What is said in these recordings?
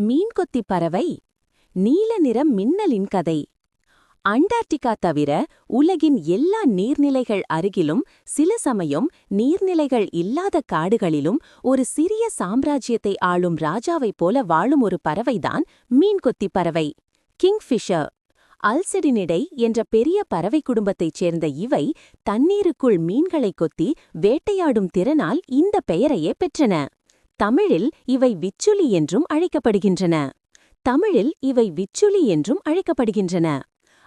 மீன்கொத்தி பறவை நீல நிற மின்னலின் கதை. அண்டார்டிகா தவிர உலகின் எல்லா நீர்நிலைகள் அருகிலும், சில சமயம் நீர்நிலைகள் இல்லாத காடுகளிலும் ஒரு சிறிய சாம்ராஜ்யத்தை ஆளும் ராஜாவைப் போல வாழும் ஒரு பறவைதான் மீன்கொத்தி பறவை, கிங்ஃபிஷர். அல்செடினிடை என்ற பெரிய பறவை குடும்பத்தைச் சேர்ந்த இவை தண்ணீருக்குள் மீன்களைக் கொத்தி வேட்டையாடும் திறனால் இந்த பெயரையே பெற்றன. தமிழில் இவை விச்சுலி என்றும் அழைக்கப்படுகின்றன.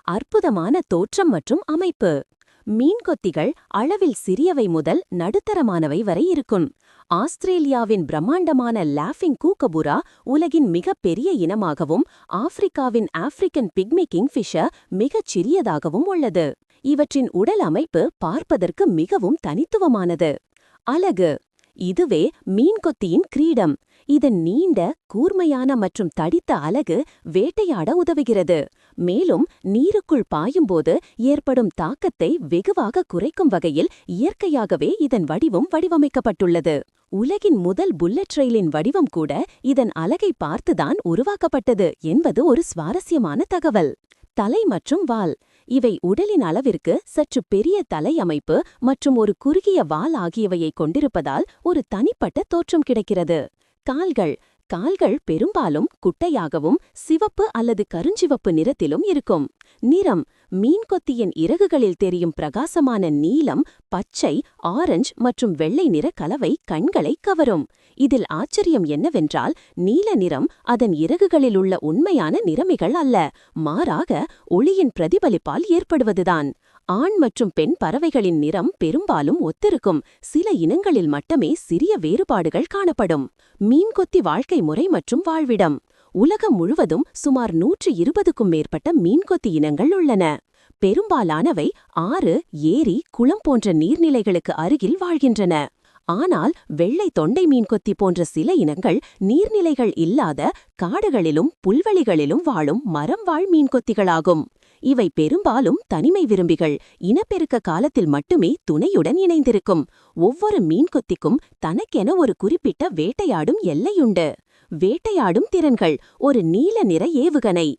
அற்புதமான தோற்றம் மற்றும் அமைப்பு. மீன்கொத்திகள் அளவில் சிறியவை முதல் நடுத்தரமானவை வரை இருக்கும். ஆஸ்திரேலியாவின் பிரம்மாண்டமான லாஃபிங் கூக்கபுரா உலகின் மிகப் பெரிய இனமாகவும், ஆப்பிரிக்காவின் ஆப்பிரிக்கன் பிக்மி கிங்ஃபிஷர் மிகச் சிறியதாகவும் உள்ளது. இவற்றின் உடல் அமைப்பு பார்ப்பதற்கு மிகவும் தனித்துவமானது. அலகு. இதுவே மீன்கொத்தியின் கிரீடம். இதன் நீண்ட, கூர்மையான மற்றும் தடித்த அலகு வேட்டையாட உதவுகிறது. மேலும் நீருக்குள் பாயும்போது ஏற்படும் தாக்கத்தை வெகுவாக குறைக்கும் வகையில் இயற்கையாகவே இதன் வடிவமைக்கப்பட்டுள்ளது. உலகின் முதல் புல்லட் ரயிலின் வடிவம் கூட இதன் அலகை பார்த்துதான் உருவாக்கப்பட்டது என்பது ஒரு சுவாரஸ்யமான தகவல். தலை மற்றும் வால். இவை உடலின் அளவிற்கு சற்று பெரிய தலை அமைப்பு மற்றும் ஒரு குறுகிய வால் ஆகியவையை கொண்டிருப்பதால் ஒரு தனிப்பட்ட தோற்றம் கிடைக்கிறது. கால்கள். கால்கள் பெரும்பாலும் குட்டையாகவும் சிவப்பு அல்லது கருஞ்சிவப்பு நிறத்திலும் இருக்கும். நிறம். மீன்கொத்தியின் இறகுகளில் தெரியும் பிரகாசமான நீலம், பச்சை, ஆரஞ்சு மற்றும் வெள்ளை நிற கலவை கண்களை கவரும். இதில் ஆச்சரியம் என்னவென்றால், நீல நிறம் அதன் இறகுகளில் உள்ள உண்மையான நிறமிகள் அல்ல, மாறாக ஒளியின் பிரதிபலிப்பால் ஏற்படுவதுதான். ஆண் மற்றும் பெண் பறவைகளின் நிறம் பெரும்பாலும் ஒத்திருக்கும். சில இனங்களில் மட்டுமே சிறிய வேறுபாடுகள் காணப்படும். மீன்கொத்தி வாழ்க்கை முறை மற்றும் வாழ்விடம். உலகம் முழுவதும் சுமார் 120க்கும் மேற்பட்ட மீன்கொத்தி இனங்கள் உள்ளன. பெரும்பாலானவை ஆறு, ஏரி, குளம் போன்ற நீர்நிலைகளுக்கு அருகில் வாழ்கின்றன. ஆனால் வெள்ளை தொண்டை மீன்கொத்தி போன்ற சில இனங்கள் நீர்நிலைகள் இல்லாத காடுகளிலும் புல்வெளிகளிலும் வாழும் மரம்வாழ் மீன்கொத்திகளாகும். இவை பெரும்பாலும் தனிமை விரும்பிகள், இனப்பெருக்க காலத்தில் மட்டுமே துணையுடன் இணைந்திருக்கும். ஒவ்வொரு மீன்கொத்திக்கும் தனக்கென ஒரு குறிப்பிட்ட வேட்டையாடும் எல்லையுண்டு. வேட்டையாடும் திறன்கள். ஒரு நீல நிற ஏவுகணை.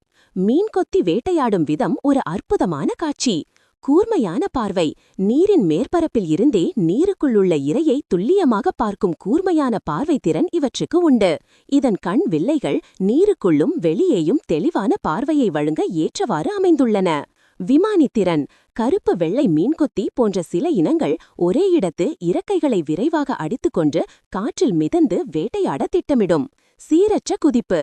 மீன்கொத்தி வேட்டையாடும் விதம் ஒரு அற்புதமான காட்சி. கூர்மையான பார்வை. நீரின் மேற்பரப்பில் இருந்தே நீருக்குள்ளுள்ள இரையை துல்லியமாக பார்க்கும் கூர்மையான பார்வை திறன் இவற்றுக்கு உண்டு. இதன் கண் வில்லைகள் நீருக்குள்ளும் வெளியேயும் தெளிவான பார்வையை வழங்க ஏற்றவாறு அமைந்துள்ளன. விமானித்திறன். கருப்பு வெள்ளை மீன்கொத்தி போன்ற சில இனங்கள் ஒரே இடத்து இறக்கைகளை விரைவாக அடித்துக்கொண்டு காற்றில் மிதந்து வேட்டையாட திட்டமிடும். சீரற்ற குதிப்பு.